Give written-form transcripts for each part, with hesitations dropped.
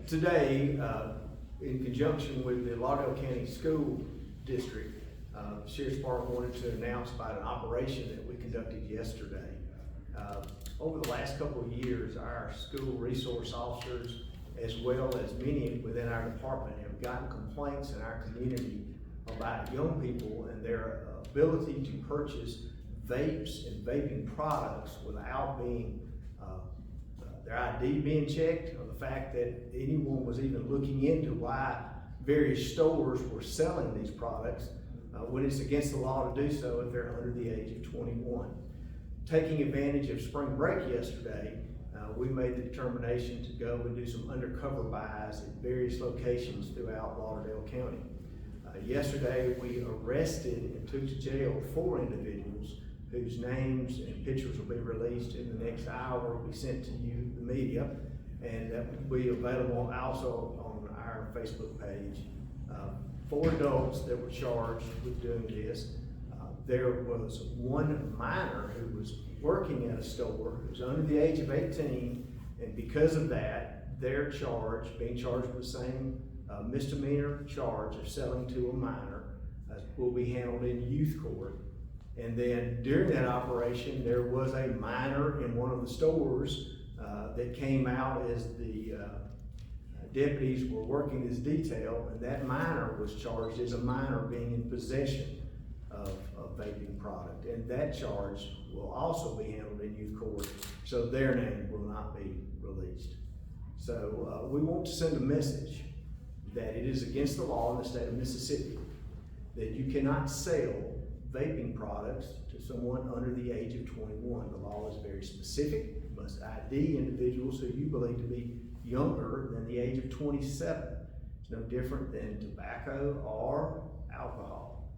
Today, in conjunction with the Lauderdale County School District, the Sheriff's Department wanted to announce about an operation that we conducted yesterday. Over the last couple of years, our school resource officers, as well as many within our department, have gotten complaints in our community about young people and their ability to purchase vapes and vaping products without being their ID being checked, or the fact that anyone was even looking into why various stores were selling these products when it's against the law to do so if they're under the age of 21. Taking advantage of spring break yesterday, we made the determination to go and do some undercover buys at various locations throughout Lauderdale County. Yesterday, we arrested and took to jail 4 individuals whose names and pictures will be released in the next hour, will be sent to you, the media, and that will be available also on our Facebook page. 4 adults that were charged with doing this. There was 1 minor who was working at a store who was under the age of 18, and because of that, they're being charged with the same misdemeanor charge of selling to a minor, will be handled in youth court. And then during that operation, there was a minor in one of the stores that came out as the deputies were working this detail, and that minor was charged as a minor being in possession of a vaping product. And that charge will also be handled in youth court, so their name will not be released. So we want to send a message that it is against the law in the state of Mississippi that you cannot sell vaping products to someone under the age of 21. The law is very specific. You must ID individuals who you believe to be younger than the age of 27. It's no different than tobacco or alcohol.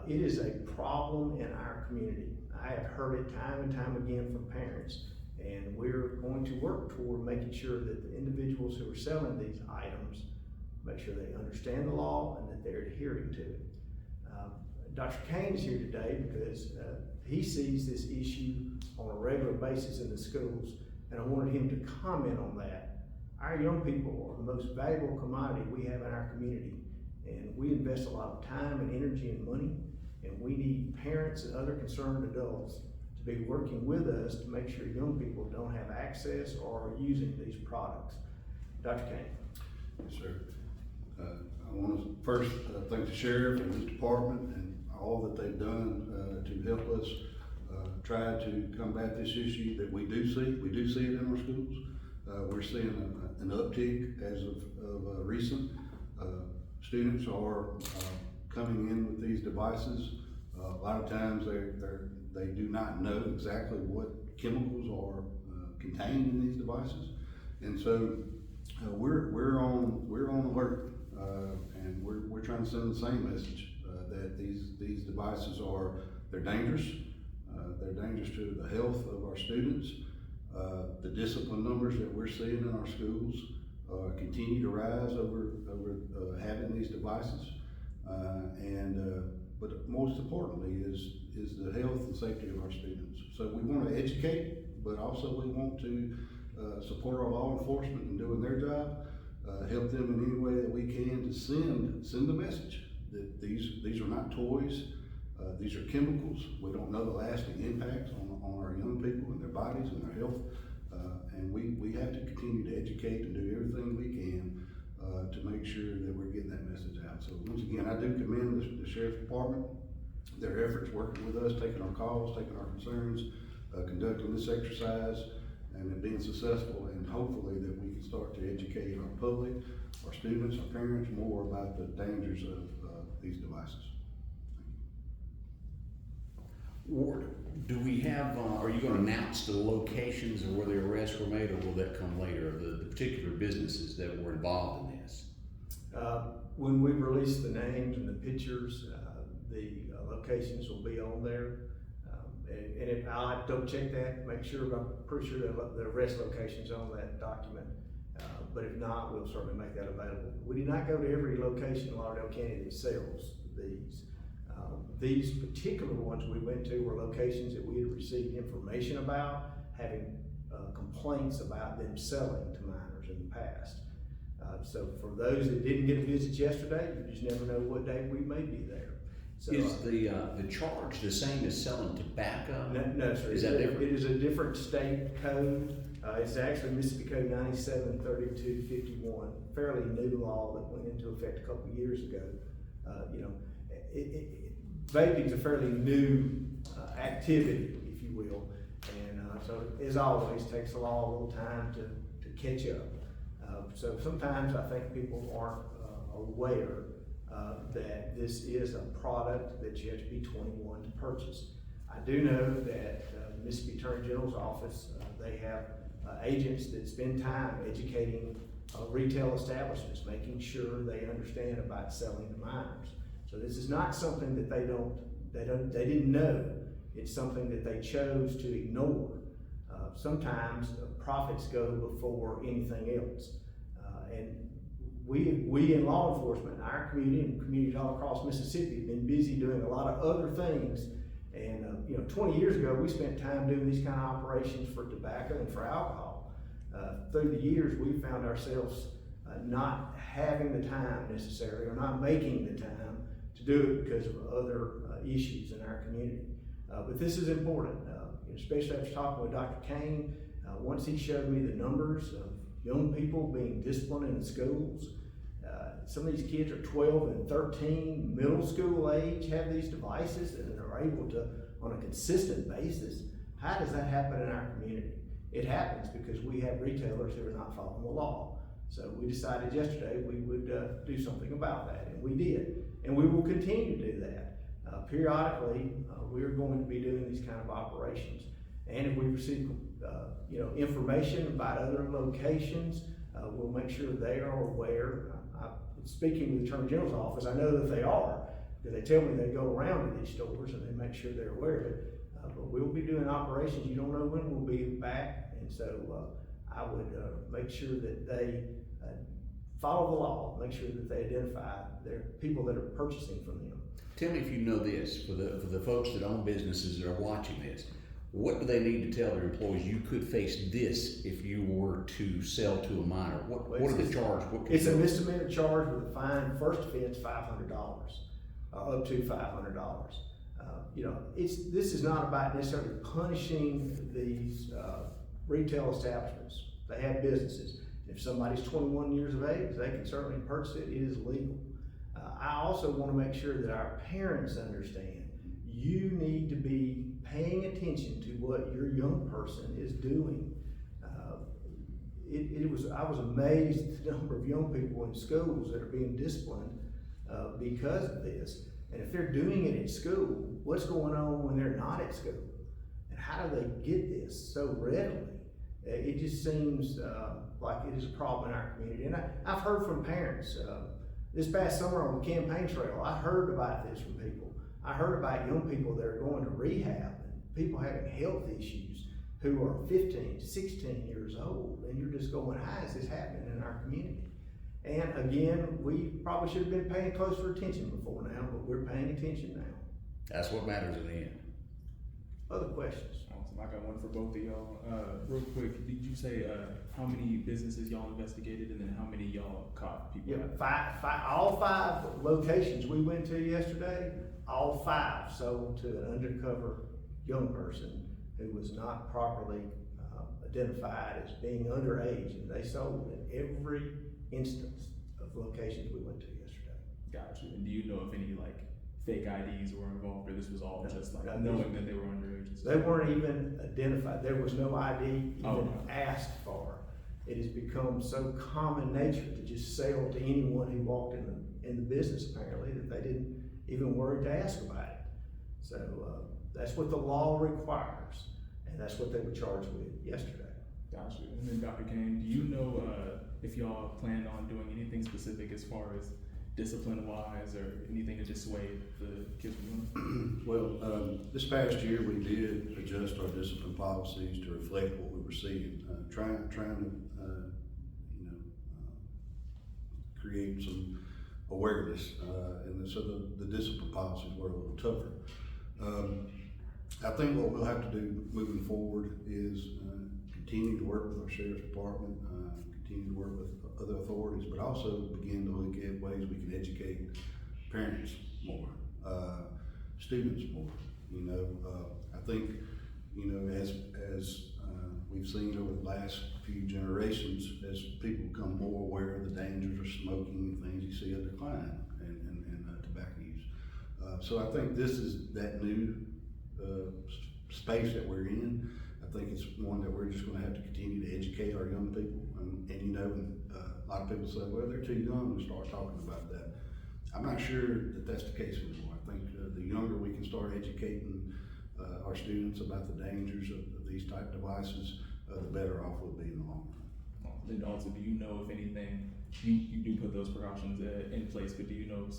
It is a problem in our community. I have heard it time and time again from parents, and we're going to work toward making sure that the individuals who are selling these items make sure they understand the law and that they're adhering to it. Dr. Kane is here today because he sees this issue on a regular basis in the schools, and I wanted him to comment on that. Our young people are the most valuable commodity we have in our community, and we invest a lot of time and energy and money, and we need parents and other concerned adults to be working with us to make sure young people don't have access or are using these products. Dr. Kane. Yes, sir. I want to first thank the sheriff and his department and all that they've done to help us try to combat this issue that we do see. We do see it in our schools. We're seeing an uptick as of recent. Students are coming in with these devices. A lot of times they do not know exactly what chemicals are contained in these devices, and so we're on alert. And we're trying to send the same message that these devices they're dangerous. They're dangerous to the health of our students. The discipline numbers that we're seeing in our schools continue to rise over having these devices. But most importantly is the health and safety of our students. So we want to educate, but also we want to support our law enforcement in doing their job. Help them in any way that we can to send the message that these are not toys, these are chemicals. We don't know the lasting impacts on our young people and their bodies and their health, and we have to continue to educate and do everything we can to make sure that we're getting that message out. So once again, I do commend the Sheriff's Department, their efforts working with us, taking our calls, taking our concerns, conducting this exercise, and being successful, and hopefully that we can start to educate our public, our students, our parents more about the dangers of these devices. Ward, do we have, are you going to announce the locations of where the arrests were made, or will that come later, the particular businesses that were involved in this? When we release the names and the pictures, the locations will be on there. And if I'll have to double check that, make sure, but I'm pretty sure that the arrest location's on that document. But if not, we'll certainly make that available. We did not go to every location in Lauderdale County that sells these. These particular ones we went to were locations that we had received information about, having complaints about them selling to minors in the past. So for those that didn't get a visit yesterday, you just never know what day we may be there. So, Is the charge the same as selling tobacco? no, sir. Is that different? It is a different state code. It's actually Mississippi Code 973251, fairly new law that went into effect a couple of years ago. You know, vaping is a fairly new activity, if you will, and so as always, takes the law a little time to catch up. So sometimes I think people aren't aware that this is a product that you have to be 21 to purchase. I do know that Mississippi Attorney General's office, they have agents that spend time educating retail establishments, making sure they understand about selling to minors. So this is not something that they didn't know. It's something that they chose to ignore. Sometimes profits go before anything else. And we in law enforcement, our community and communities all across Mississippi have been busy doing a lot of other things. And 20 years ago, we spent time doing these kind of operations for tobacco and for alcohol. Through the years, we found ourselves not having the time necessarily, or not making the time to do it because of other issues in our community. But this is important, especially after talking with Dr. Kane. Once he showed me the numbers of young people being disciplined in the schools. Some of these kids are 12 and 13, middle school age, have these devices and are able to, on a consistent basis. How does that happen in our community? It happens because we have retailers who are not following the law. So we decided yesterday we would do something about that, and we did. And we will continue to do that. Periodically, we're going to be doing these kind of operations. And if we receive information about other locations, we'll make sure they are aware. Speaking with the Attorney General's office, I know that they are, because they tell me they go around to these stores and they make sure they're aware of it. But we'll be doing operations. You don't know when we'll be back, and so I would make sure that they follow the law, make sure that they identify their people that are purchasing from them. Tell me if you know this, for the folks that own businesses that are watching this, what do they need to tell their employees? You could face this if you were to sell to a minor. What are the charge? It's a misdemeanor charge with a fine. First offense, $500, up to $500. This is not about necessarily punishing these retail establishments. They have businesses. If somebody's 21 years of age, they can certainly purchase it. It is legal. I also want to make sure that our parents understand you need to be paying attention to what your young person is doing. I was amazed at the number of young people in schools that are being disciplined because of this. And if they're doing it in school, what's going on when they're not at school? And how do they get this so readily? It just seems like it is a problem in our community. And I've heard from parents. This past summer on the campaign trail, I heard about this from people. I heard about young people that are going to rehab and people having health issues who are 15, 16 years old. And you're just going, how is this happening in our community? And again, we probably should have been paying closer attention before now, but we're paying attention now. That's what matters in the end. Other questions? Awesome. I got one for both of y'all. Real quick, did you say how many businesses y'all investigated, and then how many y'all caught people? Yeah, all five locations we went to yesterday, all five sold to an undercover young person who was not properly identified as being underage, and they sold in every instance of locations we went to yesterday. Gotcha. And do you know if any fake IDs were involved, or this was all just No, knowing that they were underage? They weren't even identified. There was no ID even asked for. It has become so common nature to just sell to anyone who walked in the business, apparently, that they didn't even worry to ask about it. So that's what the law requires, and that's what they were charged with yesterday. Gotcha. And then Dr. Kane, do you know if y'all plan on doing anything specific as far as discipline-wise, or anything to dissuade the kids from doing? Well, this past year we did adjust our discipline policies to reflect what we were seeing, trying to create some awareness, and so the discipline policies were a little tougher. I think what we'll have to do moving forward is continue to work with our sheriff's department, continue to work with other authorities, but also begin to look at ways we can educate parents more, students more. You know, I think, you know, as we've seen over the last few generations, as people become more aware of the dangers of smoking and things, you see a decline in tobacco use. So I think this is that new space that we're in. I think it's one that we're just going to have to continue to educate our young people. And you know, a lot of people say, well, they're too young to start talking about that. I'm not sure that that's the case anymore. I think the younger we can start educating our students about the dangers of these type devices, the better off we'll be in the long run. And also, do you know if anything, you do put those precautions in place, but do you know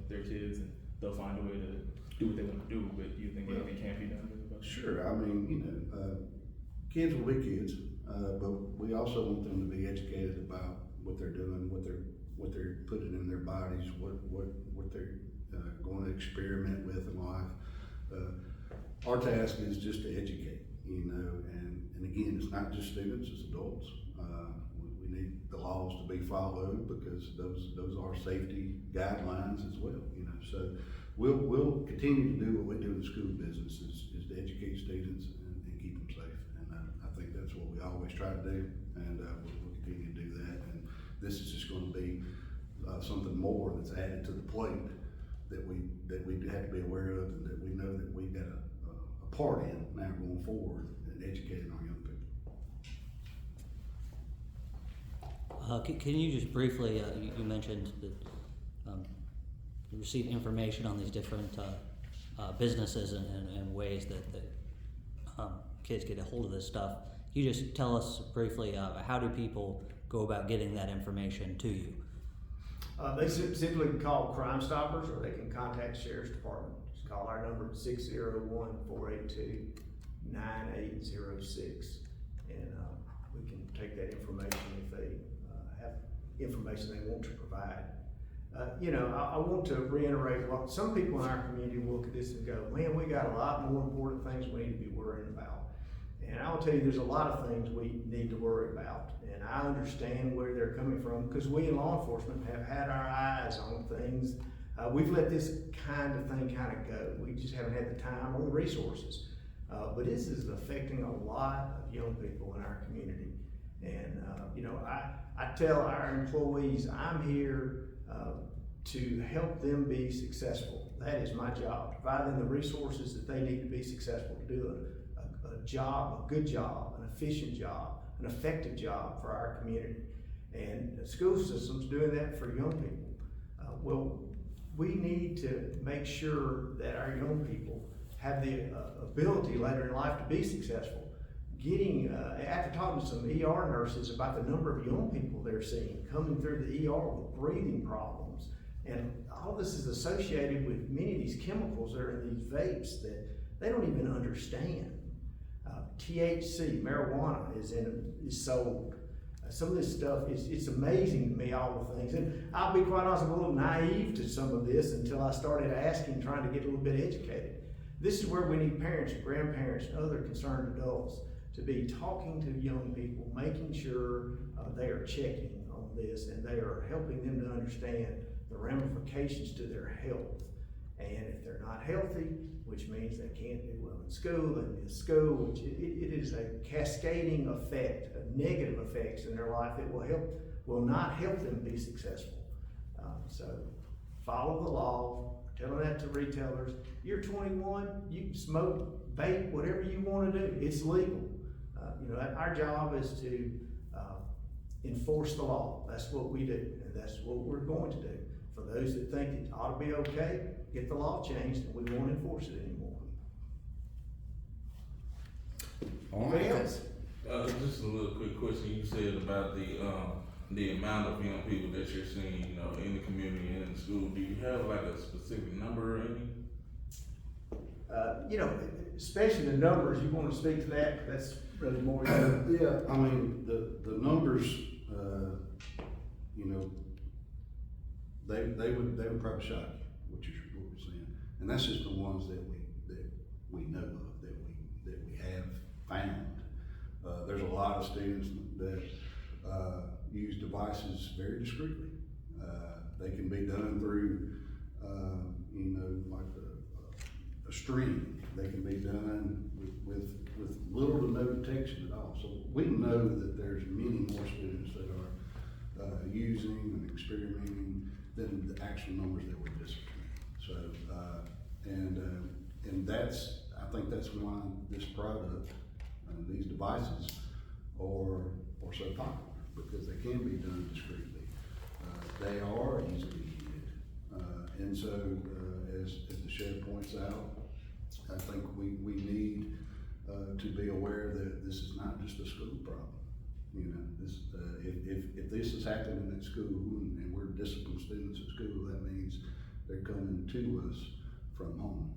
they're kids and they'll find a way to do what they want to do, but do you think anything can be done with it? Sure, I mean, you know, kids will be kids, but we also want them to be educated about what they're doing, what they're putting in their bodies, what they're going to experiment with in life. Our task is just to educate, you know, and again, it's not just students, it's adults. We need the laws to be followed because those are safety guidelines as well, you know. So we'll continue to do what we do in the school business is to educate students and keep them safe. And I think that's what we always try to do, and we'll continue to do that. And this is just going to be something more that's added to the plate that we have to be aware of, and that we know that we've got a part in now going forward in educating our young people. Can you just briefly, you mentioned that you receive information on these different businesses and ways that kids get a hold of this stuff. Can you just tell us briefly, how do people go about getting that information to you? They simply call Crime Stoppers, or they can contact the Sheriff's Department. Just call our number 601-482-9806, and we can take that information if they have information they want to provide. You know, I want to reiterate what some people in our community will look at this and go, man, we got a lot more important things we need to be worrying about. And I'll tell you, there's a lot of things we need to worry about. And I understand where they're coming from, because we in law enforcement have had our eyes on things. We've let this kind of thing kind of go. We just haven't had the time or the resources. But this is affecting a lot of young people in our community. And, you know, I tell our employees, I'm here to help them be successful. That is my job, provide them the resources that they need to be successful, to do a job, a good job, an efficient job, an effective job for our community. And the school system's doing that for young people. Well, we need to make sure that our young people have the ability later in life to be successful. Getting, after talking to some ER nurses about the number of young people they're seeing coming through the ER with breathing problems, and all this is associated with many of these chemicals that are in these vapes that they don't even understand. THC, marijuana, is sold. Some of this stuff it's amazing to me, all the things. And I'll be quite honest, I'm a little naive to some of this until I started asking, trying to get a little bit educated. This is where we need parents, grandparents, and other concerned adults to be talking to young people, making sure they are checking on this and they are helping them to understand the ramifications to their health. And if they're not healthy, which means they can't do well in school, and in school, which it is a cascading effect of negative effects in their life that will not help them be successful. So follow the law, telling that to retailers. You're 21, you can smoke, vape, whatever you want to do. It's legal. You know, our job is to enforce the law. That's what we do, and that's what we're going to do. For those that think it ought to be okay, get the law changed, and we won't enforce it anymore. Anybody else? Just a little quick question. You said about the amount of young people that you're seeing, you know, in the community and in the school. Do you have like a specific number or any? You know, especially the numbers. You want to speak to that? That's really more. Yeah, I mean the numbers. You know, they would probably shock you, which is what we're saying, and that's just the ones that we know of, that we have found. There's a lot of students that use devices very discreetly. They can be done through, like a stream. They can be done with little to no detection at all. So we know that there's many more students that are using and experimenting than the actual numbers that we're disciplining. So, and that's, I think that's why this product, these devices are so popular, because they can be done discreetly. They are easily heated. And so, as the sheriff points out, I think we need to be aware that this is not just a school problem. You know, this, if this is happening at school and we're disciplined students at school, that means they're coming to us from home.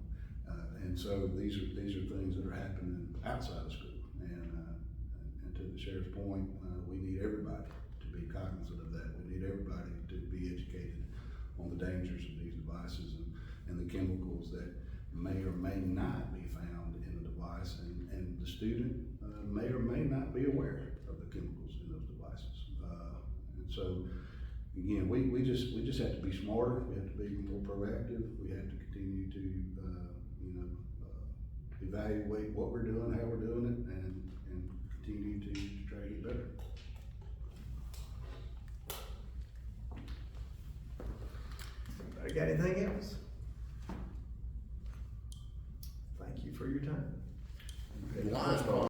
And so these are things that are happening outside of school. And to the sheriff's point, we need everybody to be cognizant of that. We need everybody to be educated on the dangers of these devices and the chemicals that may or may not be found in the device, and the student may or may not be aware of the chemicals in those devices. And so, again, we just have to be smarter. We have to be more proactive. We have to continue to evaluate what we're doing, how we're doing it, and continue to try to get better. Anybody got anything else?